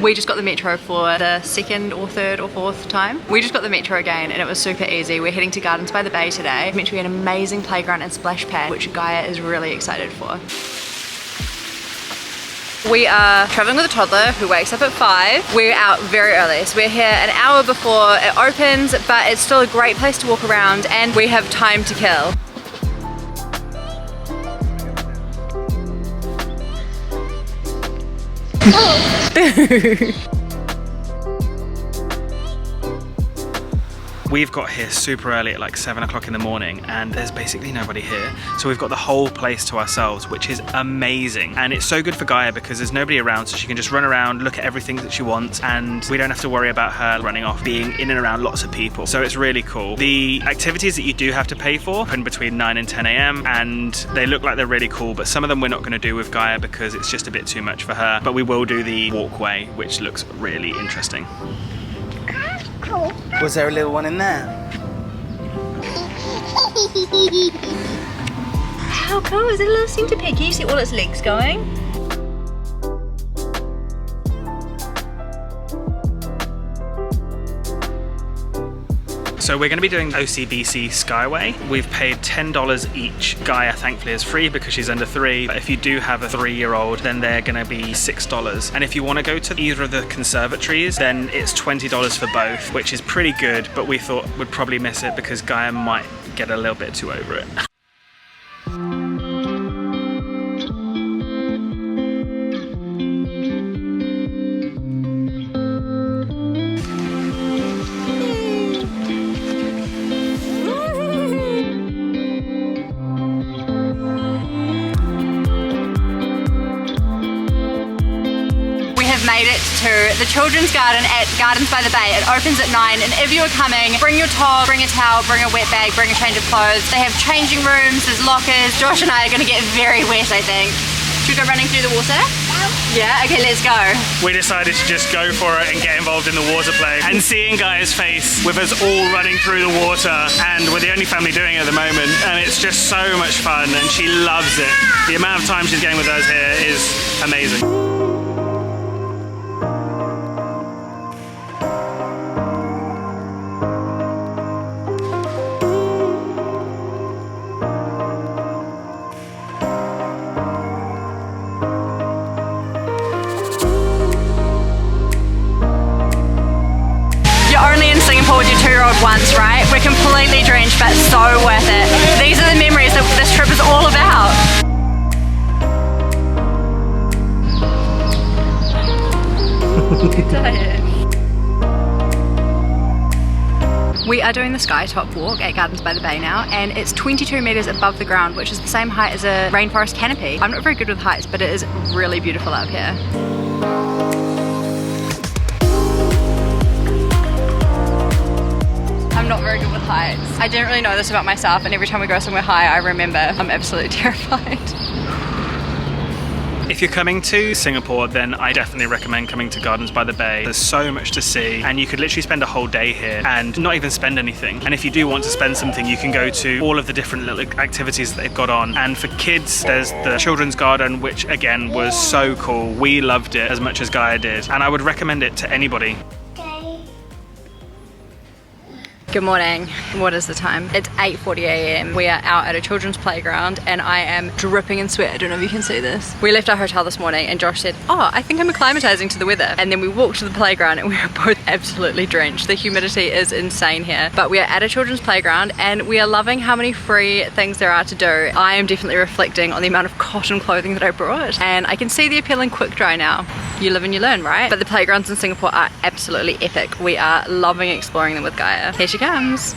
We just got the metro for the second or third or fourth time. We just got the metro again and it was super easy. We're heading to Gardens by the Bay today. It's meant to be an amazing playground and splash pad, which Gaia is really excited for. We are traveling with a toddler who wakes up at 5. We're out very early, so we're here an hour before it opens, but it's still a great place to walk around and we have time to kill. We've got here super early at like 7 o'clock in the morning and there's basically nobody here. So we've got the whole place to ourselves, which is amazing. And it's so good for Gaia because there's nobody around, so she can just run around, look at everything that she wants, and we don't have to worry about her running off, being in and around lots of people. So it's really cool. The activities that you do have to pay for open between 9 and 10 AM and they look like they're really cool, but some of them we're not going to do with Gaia because it's just a bit too much for her. But we will do the walkway, which looks really interesting. Was there a little one in there? How cool, is it a little centipede? Can you see all its legs going? So we're going to be doing OCBC Skyway. We've paid $10 each. Gaia thankfully is free because she's under 3. But if you do have a 3-year-old, then they're going to be $6. And if you want to go to either of the conservatories, then it's $20 for both, which is pretty good. But we thought we'd probably miss it because Gaia might get a little bit too over it. Made it to the children's garden at Gardens by the Bay. It opens at 9 and if you're coming, bring your towel, bring a towel, bring a wet bag, bring a change of clothes. They have changing rooms, there's lockers. Josh and I are going to get very wet, I think. Should we go running through the water? Yeah, okay, let's go. We decided to just go for it and get involved in the water play. And seeing Gaia's face with us all running through the water, and we're the only family doing it at the moment, and it's just so much fun and she loves it. The amount of time she's getting with us here is amazing. With your 2-year-old once, right? We're completely drenched, but so worth it. These are the memories that this trip is all about. We are doing the skytop walk at Gardens by the Bay now, and it's 22 meters above the ground, which is the same height as a rainforest canopy. I'm not very good with heights, but it is really beautiful up here. I'm not very good with heights. I didn't really know this about myself, and every time we go somewhere high, I remember I'm absolutely terrified. If you're coming to Singapore, then I definitely recommend coming to Gardens by the Bay. There's so much to see and you could literally spend a whole day here and not even spend anything. And if you do want to spend something, you can go to all of the different little activities that they've got on. And for kids, there's the children's garden, which again was so cool. We loved it as much as Gaia did, and I would recommend it to anybody. Good morning. What is the time? It's 8:40 AM. We are out at a children's playground and I am dripping in sweat. I don't know if you can see this. We left our hotel this morning and Josh said, oh, I think I'm acclimatizing to the weather. And then we walked to the playground and we were both absolutely drenched. The humidity is insane here. But we are at a children's playground and we are loving how many free things there are to do. I am definitely reflecting on the amount of cotton clothing that I brought. And I can see the appeal in quick dry now. You live and you learn, right? But the playgrounds in Singapore are absolutely epic. We are loving exploring them with Gaia. Here she comes.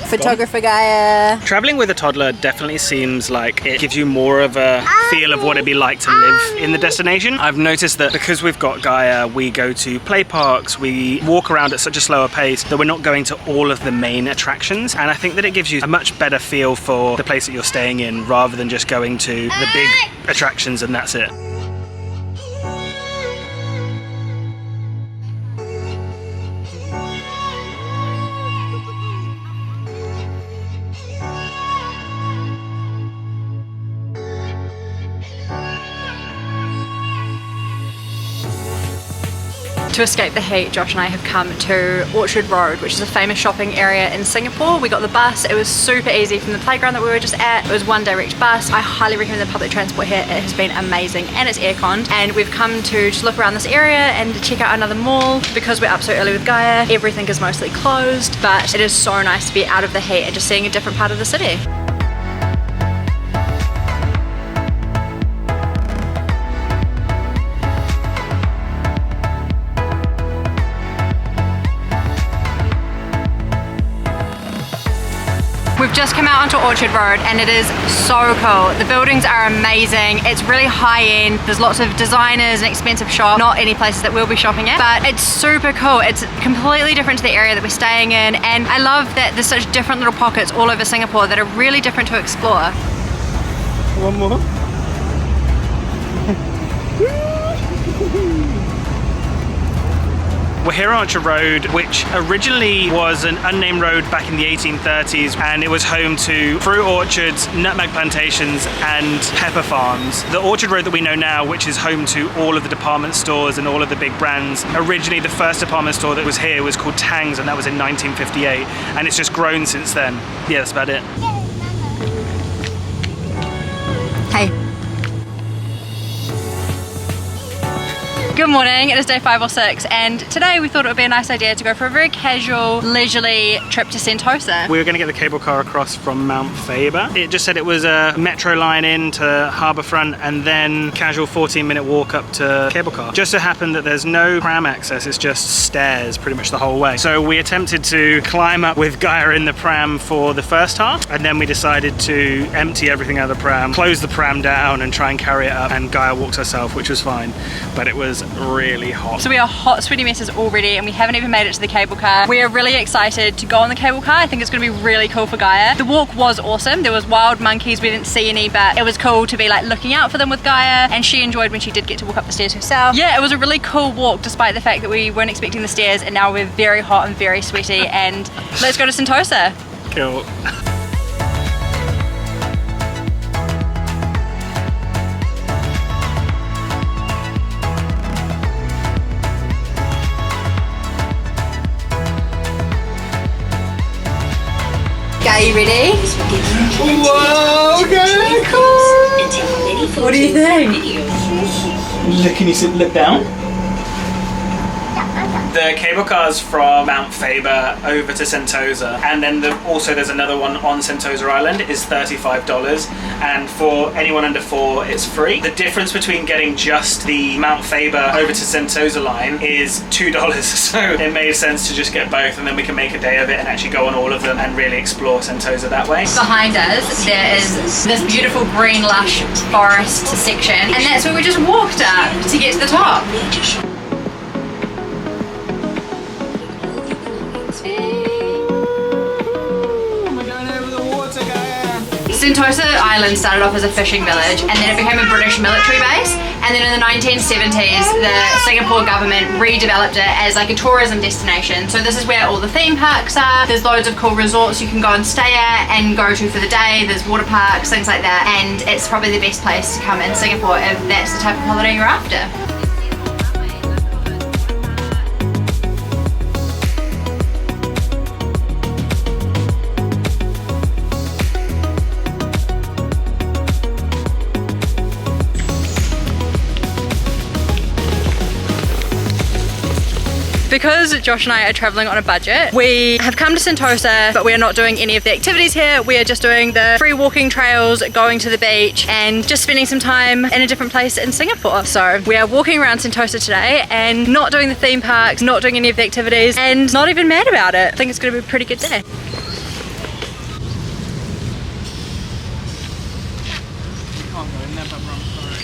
Photographer Gaia. Traveling with a toddler definitely seems like it gives you more of a feel of what it'd be like to live in the destination. I've noticed that because we've got Gaia, we go to play parks, we walk around at such a slower pace that we're not going to all of the main attractions, and I think that it gives you a much better feel for the place that you're staying in rather than just going to the big attractions and that's it. To escape the heat, Josh and I have come to Orchard Road, which is a famous shopping area in Singapore. We got the bus. It was super easy from the playground that we were just at. It was one direct bus. I highly recommend the public transport here. It has been amazing and it's aircon. And we've come to just look around this area and check out another mall. Because we're up so early with Gaia, everything is mostly closed, but it is so nice to be out of the heat and just seeing a different part of the city. We've just come out onto Orchard Road and it is so cool. The buildings are amazing. It's really high end. There's lots of designers and expensive shops. Not any places that we'll be shopping at, but it's super cool. It's completely different to the area that we're staying in, and I love that there's such different little pockets all over Singapore that are really different to explore. One more. We're here on Orchard Road, which originally was an unnamed road back in the 1830s, and it was home to fruit orchards, nutmeg plantations, and pepper farms. The Orchard Road that we know now, which is home to all of the department stores and all of the big brands, originally the first department store that was here was called Tang's, and that was in 1958, and it's just grown since then. Yeah, that's about it. Hey. Good morning, it is day 5 or 6, and today we thought it would be a nice idea to go for a very casual, leisurely trip to Sentosa. We were going to get the cable car across from Mount Faber. It just said it was a metro line in to Harbourfront and then casual 14-minute walk up to cable car. Just so happened that there's no pram access, it's just stairs pretty much the whole way. So we attempted to climb up with Gaia in the pram for the first half, and then we decided to empty everything out of the pram, close the pram down and try and carry it up, and Gaia walked herself, which was fine, but it was really hot. So we are hot, sweaty messes already, and we haven't even made it to the cable car. We are really excited to go on the cable car. I think it's going to be really cool for Gaia. The walk was awesome. There was wild monkeys, we didn't see any, but it was cool to be like looking out for them with Gaia, and she enjoyed when she did get to walk up the stairs herself. Yeah, it was a really cool walk despite the fact that we weren't expecting the stairs, and now we're very hot and very sweaty, and let's go to Sentosa. Cool. Are you ready? Whoa, okay, cool. What do you think? Can you look down? The cable cars from Mount Faber over to Sentosa, and then also there's another one on Sentosa Island, is $35, and for anyone under 4 it's free. The difference between getting just the Mount Faber over to Sentosa line is $2, so it made sense to just get both, and then we can make a day of it and actually go on all of them and really explore Sentosa that way. Behind us there is this beautiful green lush forest section, and that's where we just walked up to get to the top. Sentosa Island started off as a fishing village, and then it became a British military base, and then in the 1970s the Singapore government redeveloped it as like a tourism destination. So this is where all the theme parks are. There's loads of cool resorts you can go and stay at and go to for the day. There's water parks, things like that, and it's probably the best place to come in Singapore if that's the type of holiday you're after. Because Josh and I are traveling on a budget, we have come to Sentosa, but we are not doing any of the activities here. We are just doing the free walking trails, going to the beach, and just spending some time in a different place in Singapore. So we are walking around Sentosa today and not doing the theme parks, not doing any of the activities, and not even mad about it. I think it's going to be a pretty good day.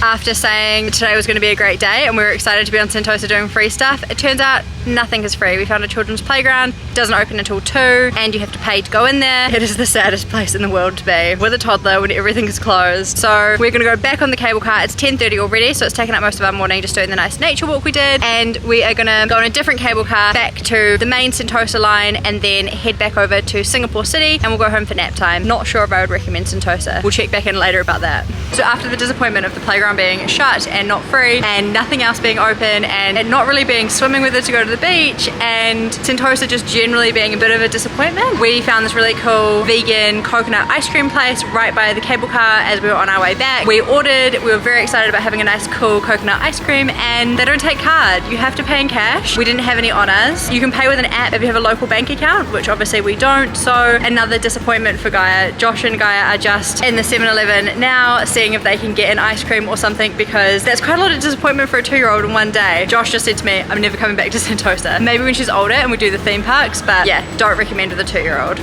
After saying today was going to be a great day and we were excited to be on Sentosa doing free stuff, it turns out nothing is free. We found a children's playground, doesn't open until 2, and you have to pay to go in there. It is the saddest place in the world to be with a toddler when everything is closed. So we're gonna go back on the cable car. It's 10:30 already, so it's taken up most of our morning just doing the nice nature walk we did, and we are gonna go on a different cable car back to the main Sentosa line and then head back over to Singapore City, and we'll go home for nap time. Not sure if I would recommend Sentosa. We'll check back in later about that. So after the disappointment of the playground being shut and not free and nothing else being open and it not really being swimming weather to go to the beach and Sentosa just generally being a bit of a disappointment, we found this really cool vegan coconut ice cream place right by the cable car as we were on our way back. We ordered, we were very excited about having a nice cool coconut ice cream, and they don't take card. You have to pay in cash. We didn't have any on us. You can pay with an app if you have a local bank account, which obviously we don't, so another disappointment for Gaia. Josh and Gaia are just in the 7-Eleven now seeing if they can get an ice cream or something, because that's quite a lot of disappointment for a 2-year-old in one day. Josh just said to me, I'm never coming back to Sentosa. Maybe when she's older and we do the theme parks, but yeah, don't recommend with a 2-year-old.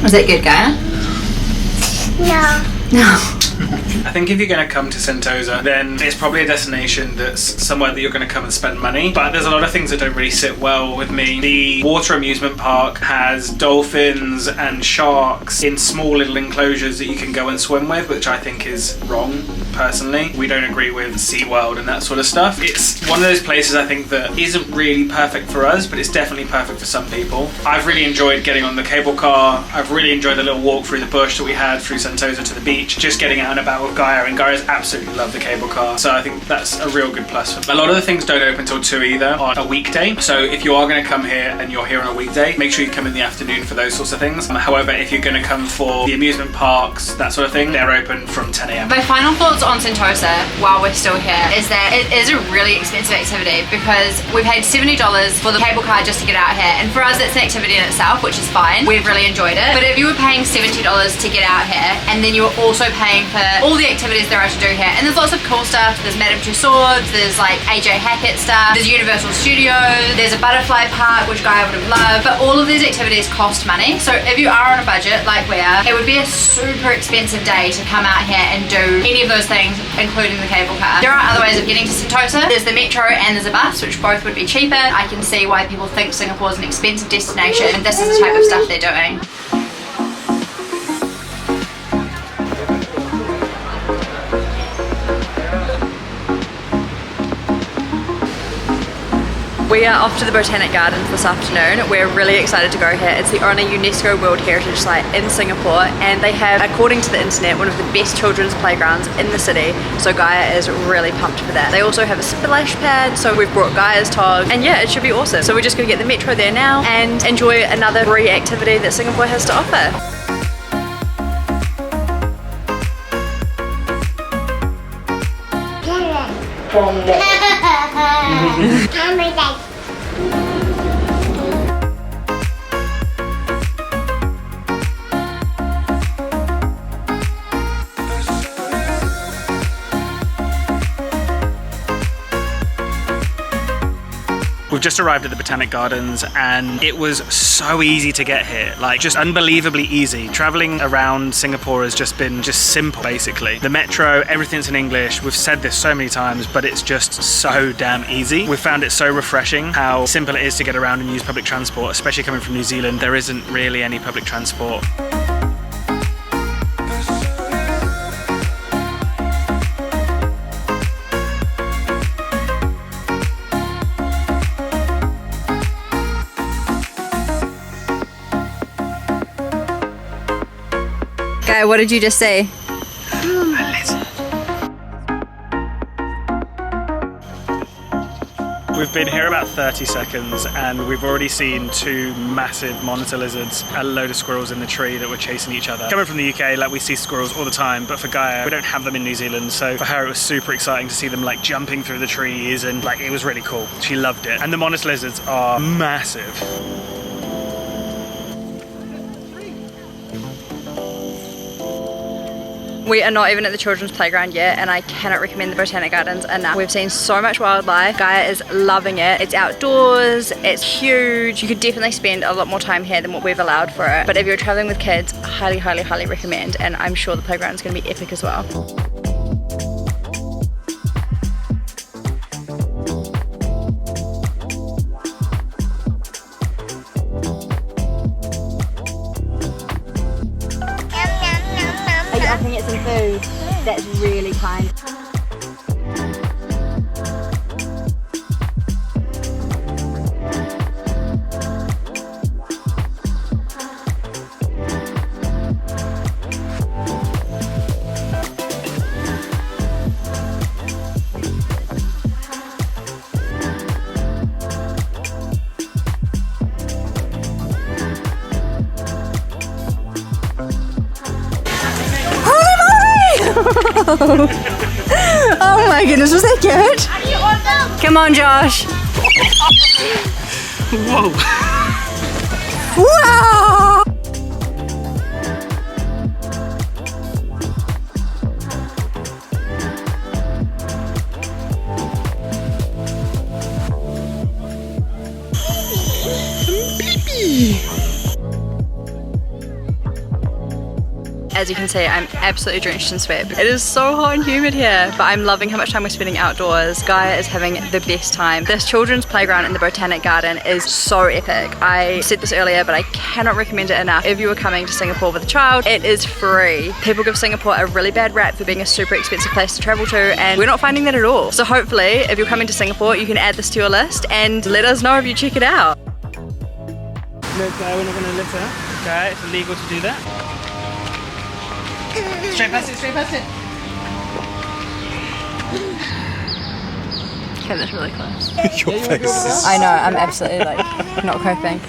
Was that good, Gaia? No. I think if you're going to come to Sentosa, then it's probably a destination that's somewhere that you're going to come and spend money. But there's a lot of things that don't really sit well with me. The water amusement park has dolphins and sharks in small little enclosures that you can go and swim with, which I think is wrong, personally. We don't agree with SeaWorld and that sort of stuff. It's one of those places I think that isn't really perfect for us, but it's definitely perfect for some people. I've really enjoyed getting on the cable car. I've really enjoyed the little walk through the bush that we had through Sentosa to the beach, just getting out and about with Gaia, and Gaia's absolutely loved the cable car, so I think that's a real good plus for me. A lot of the things don't open till 2 either on a weekday, so if you are going to come here and you're here on a weekday, make sure you come in the afternoon for those sorts of things. However, if you're going to come for the amusement parks, that sort of thing, they're open from 10 AM. My final thoughts on Sentosa while we're still here is that it is a really expensive activity, because we paid $70 for the cable car just to get out here, and for us it's an activity in itself, which is fine. We've really enjoyed it, but if you were paying $70 to get out here and then you were also paying for all the activities there are to do here, and there's lots of cool stuff, there's Madame Tussauds, there's like AJ Hackett stuff, there's Universal Studios, there's a butterfly park which Gaia would have loved, but all of these activities cost money. So if you are on a budget like we are, it would be a super expensive day to come out here and do any of those things, including the cable car. There are other ways of getting to Sentosa. There's the metro and there's a bus, which both would be cheaper. I can see why people think Singapore is an expensive destination, and this is the type of stuff they're doing. We are off to the Botanic Gardens this afternoon. We're really excited to go here. It's the only UNESCO World Heritage Site in Singapore, and they have, according to the internet, one of the best children's playgrounds in the city. So Gaia is really pumped for that. They also have a splash pad, so we've brought Gaia's tog, and yeah, it should be awesome. So we're just gonna get the metro there now and enjoy another free activity that Singapore has to offer. We've just arrived at the Botanic Gardens and it was so easy to get here, like just unbelievably easy. Traveling around Singapore has just been simple, basically. The metro, everything's in English. We've said this so many times, but it's just so damn easy. We've found it so refreshing how simple it is to get around and use public transport, especially coming from New Zealand. There isn't really any public transport. Gaia, what did you just say? We've been here about 30 seconds and we've already seen 2 massive monitor lizards, a load of squirrels in the tree that were chasing each other. Coming from the UK, like, we see squirrels all the time, but for Gaia, we don't have them in New Zealand, so for her it was super exciting to see them like jumping through the trees, and like it was really cool. She loved it. And the monitor lizards are massive. We are not even at the children's playground yet, and I cannot recommend the Botanic Gardens enough. We've seen so much wildlife. Gaia is loving it. It's outdoors, it's huge. You could definitely spend a lot more time here than what we've allowed for it. But if you're traveling with kids, highly, highly, highly recommend, and I'm sure the playground is going to be epic as well. can get some food. That's really kind. Oh my goodness, was that good? Come on, Josh. Whoa! Wow! As you can see, I'm absolutely drenched in sweat. It is so hot and humid here, but I'm loving how much time we're spending outdoors. Gaia is having the best time. This children's playground in the Botanic Garden is so epic. I said this earlier, but I cannot recommend it enough. If you are coming to Singapore with a child, it is free. People give Singapore a really bad rap for being a super expensive place to travel to, and we're not finding that at all. So hopefully, if you're coming to Singapore, you can add this to your list and let us know if you check it out. Look, we're not going to litter. Okay, it's illegal to do that. Straight past it, straight past it. Okay, that's really close. Your face is... I know, I'm absolutely like not coping.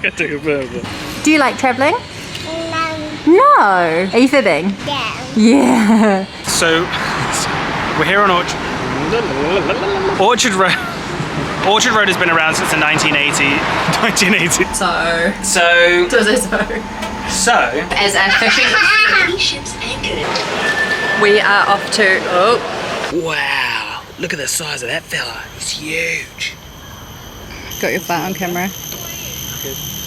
I take a photo. Do you like travelling? No. No. Are you fibbing? Yeah. Yeah. So, we're here on Orchard Road. Orchard Road has been around since the 1980. So, As a fishing... We are off to... Oh. wow, look at the size of that fella. He's huge. Got your flat on camera. Good.